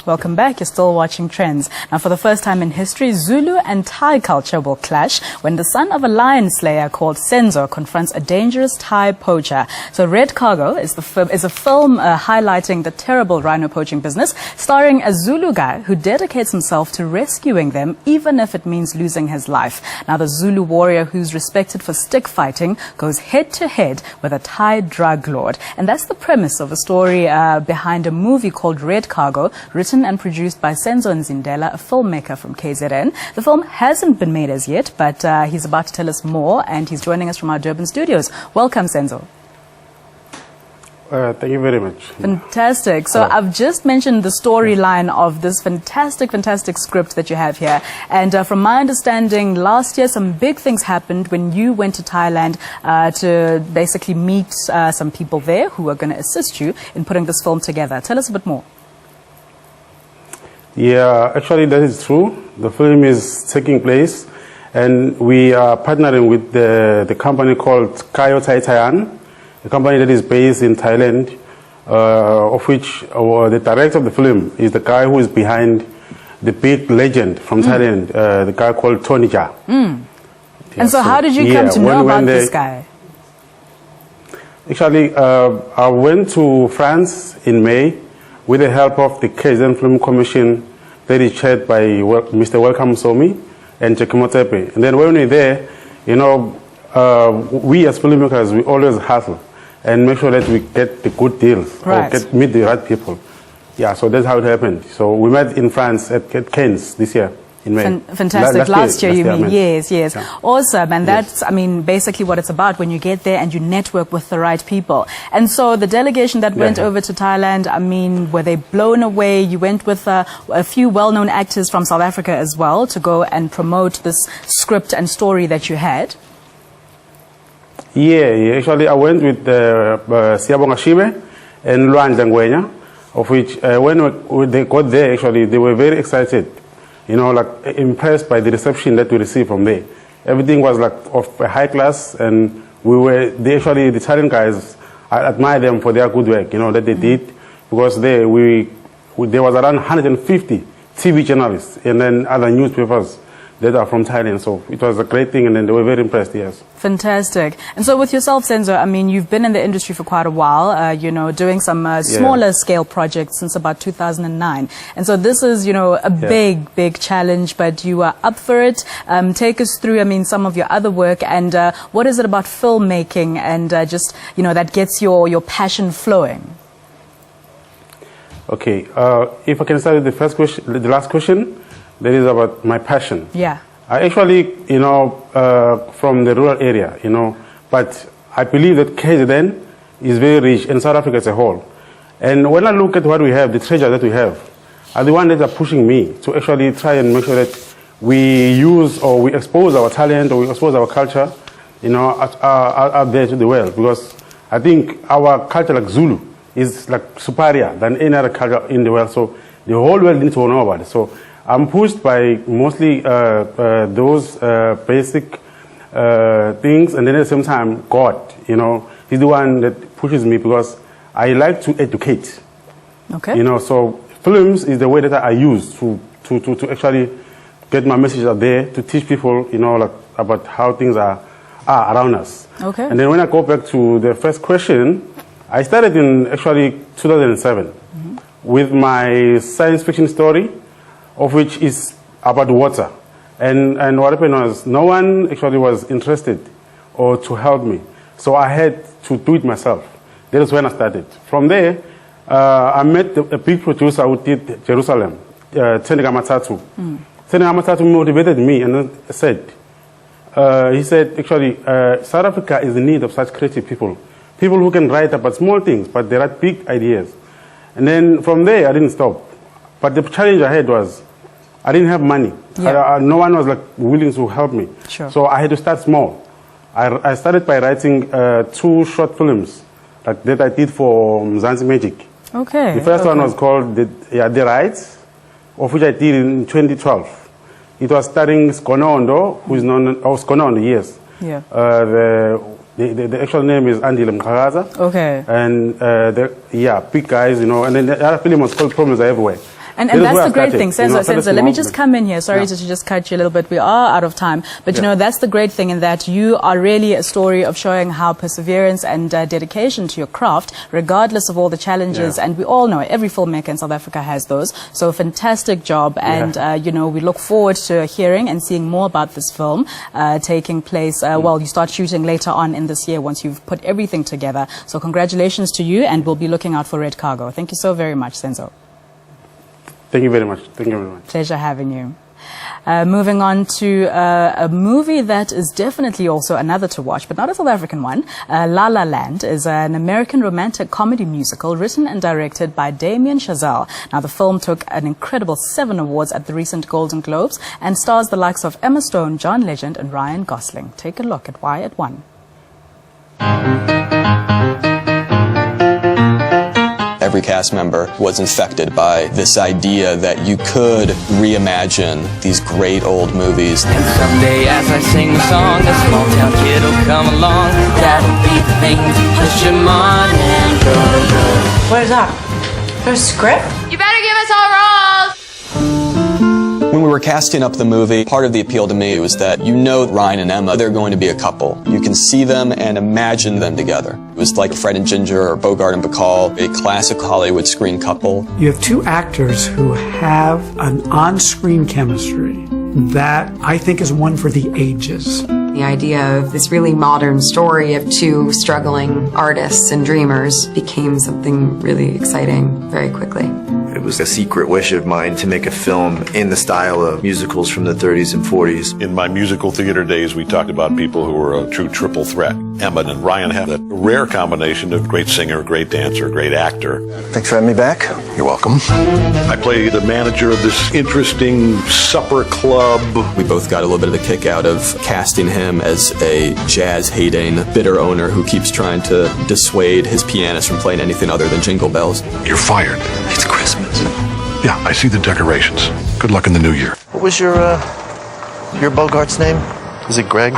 Welcome back. You're still watching Trends. Now, for the first time in history, Zulu and Thai culture will clash when the son of a lion slayer called Senzo confronts a dangerous Thai poacher. So, Red Cargo is a film highlighting the terrible rhino poaching business, starring a Zulu guy who dedicates himself to rescuing them, even if it means losing his life. Now, the Zulu warrior, who's respected for stick fighting, goes head-to-head with a Thai drug lord. And that's the premise of a story behind a movie called Red Cargo, written and produced by Senzo Zindela, a filmmaker from KZN. The film hasn't been made as yet, but he's about to tell us more, and he's joining us from our Durban studios. Welcome, Senzo. Thank you very much. Fantastic. So I've just mentioned the storyline of this fantastic script that you have here. And from my understanding, last year some big things happened when you went to Thailand to basically meet some people there who are going to assist you in putting this film together. Tell us a bit more. Yeah, actually that is true. The film is taking place and we are partnering with the company called Kayo Thailand, a company that is based in Thailand, of which the director of the film is the guy who is behind the big legend from Thailand, the guy called Tony Jaa. Yeah, and so how did you come to know about this guy? Actually, I went to France in May with the help of the KZN Film Commission that is chaired by Mr. Welcome Somi and Chekimotepe. And then when we're there, you know, we as filmmakers, we always hustle and make sure that we get the good deals, right, or meet the right people. Yeah, so that's how it happened. So we met in France at Cannes this year. In May. Fantastic. Last year you mean? Yes. Yeah. Awesome. And that's, I mean, basically what it's about when you get there and you network with the right people. And so the delegation that went over to Thailand, I mean, were they blown away? You went with a few well-known actors from South Africa as well to go and promote this script and story that you had. Yeah. Actually, I went with Siabonga Shibe and Luan Dangwenya, of which when they got there, actually, they were very excited. You know, like impressed by the reception that we received from there. Everything was like of a high class, and the Italian guys, I admire them for their good work, you know, that they did, because there was around 150 TV journalists and then other newspapers that are from Thailand. So it was a great thing, and then they were very impressed, yes. Fantastic. And so with yourself, Senzo, I mean, you've been in the industry for quite a while, you know, doing some smaller scale projects since about 2009. And so this is, you know, a big challenge, but you are up for it. Take us through, I mean, some of your other work, and what is it about filmmaking and just, you know, that gets your passion flowing? Okay. If I can start with the first question, the last question. That is about my passion. Yeah. I actually, you know, from the rural area, you know, but I believe that KZN is very rich in South Africa as a whole. And when I look at what we have, the treasure that we have, are the ones that are pushing me to actually try and make sure that we use or we expose our talent or we expose our culture, you know, out there to the world. Because I think our culture, like Zulu, is like superior than any other culture in the world. So the whole world needs to know about it. So I'm pushed by mostly those basic things, and then at the same time, God, you know, He's the one that pushes me because I like to educate. Okay. You know, so films is the way that I use to actually get my message out there, to teach people, you know, like about how things are around us. Okay. And then when I go back to the first question, I started in actually 2007 with my science fiction story, of which is about water. And what happened was no one actually was interested or to help me. So I had to do it myself. That is when I started. From there, I met a big producer who did Jerusalem, Tendega Matatu. Tendega Matatu motivated me and said, he said, actually, South Africa is in need of such creative people. People who can write about small things, but they write big ideas. And then from there, I didn't stop. But the challenge I had was, I didn't have money. Yeah. No one was like willing to help me. Sure. So I had to start small. I started by writing 2 short films like that I did for Mzansi Magic. Okay. The first one was called The Rights, of which I did in 2012. It was starring Skonondo, who is known, Skonondo, yes. Yeah. The actual name is Andile Mkhagaza. Okay. And big guys, you know. And then the other film was called Problems Are Everywhere. And This is that's where I the great started. thing, You know, Senzo, let me just come in here. Sorry to just cut you a little bit. We are out of time. But, you know, that's the great thing in that you are really a story of showing how perseverance and dedication to your craft, regardless of all the challenges, and we all know every filmmaker in South Africa has those. So a fantastic job. And, you know, we look forward to hearing and seeing more about this film taking place. Well, you start shooting later on in this year once you've put everything together. So congratulations to you, and we'll be looking out for Red Cargo. Thank you so very much, Senzo. Thank you very much. Thank you very much. Pleasure having you. Moving on to a movie that is definitely also another to watch, but not a South African one. La La Land is an American romantic comedy musical written and directed by Damien Chazelle. Now, the film took an incredible 7 awards at the recent Golden Globes and stars the likes of Emma Stone, John Legend, and Ryan Gosling. Take a look at why it won. Every cast member was infected by this idea that you could reimagine these great old movies. And someday as I sing the song, a small town kid will come along. That'll be the thing to push him on and go. What is that? There's a script? You better give us all roles! When we were casting up the movie, part of the appeal to me was that you know Ryan and Emma, they're going to be a couple. You can see them and imagine them together. It was like Fred and Ginger or Bogart and Bacall, a classic Hollywood screen couple. You have two actors who have an on-screen chemistry that I think is one for the ages. The idea of this really modern story of two struggling artists and dreamers became something really exciting very quickly. It was a secret wish of mine to make a film in the style of musicals from the 30s and 40s. In my musical theater days, we talked about people who were a true triple threat. Emma and Ryan had a rare combination of great singer, great dancer, great actor. Thanks for having me back. You're welcome. I play the manager of this interesting supper club. We both got a little bit of a kick out of casting him as a jazz-hating, bitter owner who keeps trying to dissuade his pianist from playing anything other than Jingle Bells. You're fired. It's Christmas. Yeah, I see the decorations. Good luck in the new year. What was your Bogart's name? Is it Greg?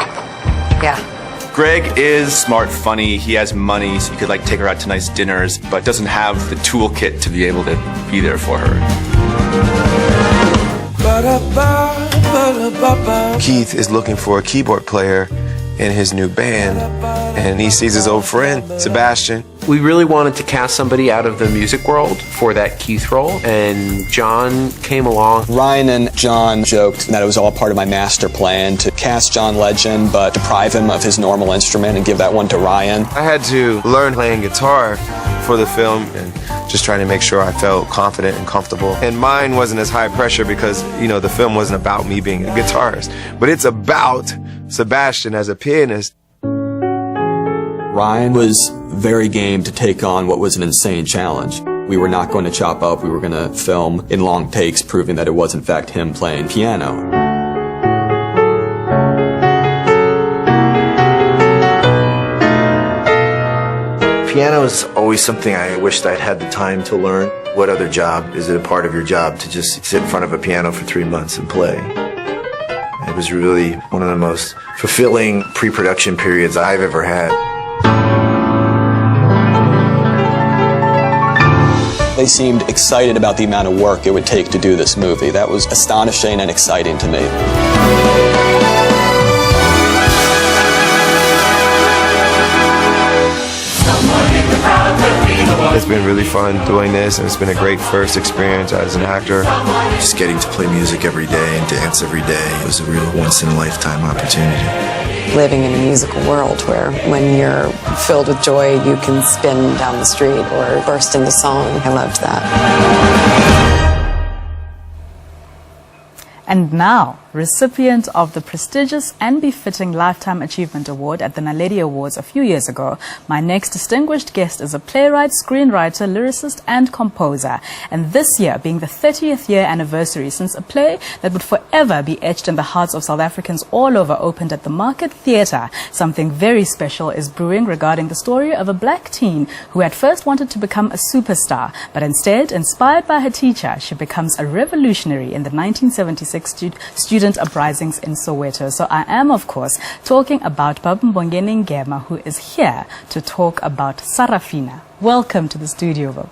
Yeah. Greg is smart, funny, he has money, so you could like take her out to nice dinners, but doesn't have the toolkit to be able to be there for her. Keith is looking for a keyboard player in his new band, and he sees his old friend, Sebastian. We really wanted to cast somebody out of the music world for that Keith role, and John came along. Ryan and John joked that it was all part of my master plan to cast John Legend, but deprive him of his normal instrument and give that one to Ryan. I had to learn playing guitar for the film and just trying to make sure I felt confident and comfortable. And mine wasn't as high pressure because, you know, the film wasn't about me being a guitarist, but it's about Sebastian as a pianist. Ryan was very game to take on what was an insane challenge. We were not going to chop up, we were going to film in long takes, proving that it was in fact him playing piano. Piano is always something I wished I'd had the time to learn. What other job is it a part of your job to just sit in front of a piano for 3 months and play? It was really one of the most fulfilling pre-production periods I've ever had. They seemed excited about the amount of work it would take to do this movie. That was astonishing and exciting to me. It's been really fun doing this, and it's been a great first experience as an actor. Just getting to play music every day and dance every day was a real once-in-a-lifetime opportunity. Living in a musical world where when you're filled with joy, you can spin down the street or burst into song. I loved that. And now, recipient of the prestigious and befitting Lifetime Achievement Award at the Naledi Awards a few years ago, my next distinguished guest is a playwright, screenwriter, lyricist, and composer. And this year being the 30th year anniversary since a play that would forever be etched in the hearts of South Africans all over opened at the Market Theatre, something very special is brewing regarding the story of a black teen who at first wanted to become a superstar, but instead, inspired by her teacher, she becomes a revolutionary in the 1976 student uprisings in Soweto. So I am, of course, talking about Babambongeni Ngema, who is here to talk about Sarafina. Welcome to the studio, Bob.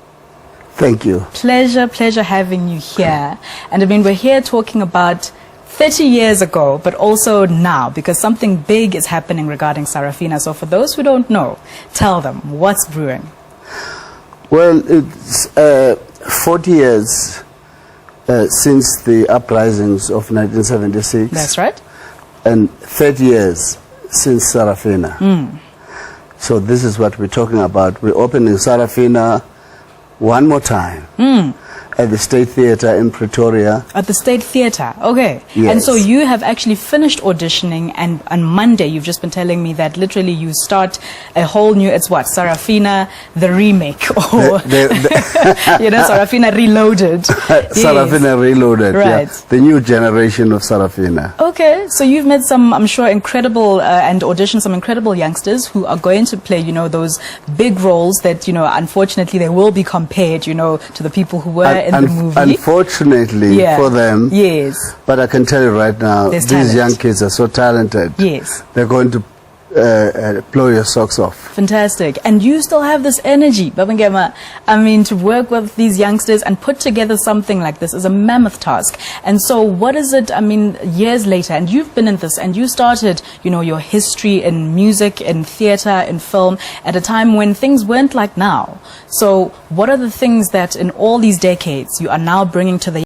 Thank you. Pleasure having you here. And I mean, we're here talking about 30 years ago, but also now, because something big is happening regarding Sarafina. So for those who don't know, tell them, what's brewing? Well, it's 40 years since the uprisings of 1976. That's right. And 30 years since Sarafina. So this is what we're talking about. We're opening Sarafina one more time at the State Theatre in Pretoria. At the State Theatre, okay. Yes. And so you have actually finished auditioning, and on Monday you've just been telling me that literally you start a whole new, it's what, Sarafina the remake, or you know, Sarafina Reloaded. Sarafina Reloaded, right. Yeah. The new generation of Sarafina. Okay, so you've met some, I'm sure, incredible and auditioned some incredible youngsters who are going to play, you know, those big roles that, you know, unfortunately they will be compared, you know, to the people who were in the movie. Unfortunately for them. Yes. But I can tell you right now, these young kids are so talented. Yes. They're going to blow your socks off. Fantastic. And you still have this energy, Babangema. I mean, to work with these youngsters and put together something like this is a mammoth task. And so what is it, I mean, years later, and you've been in this, and you started, you know, your history in music, in theatre, in film, at a time when things weren't like now. So what are the things that in all these decades you are now bringing to the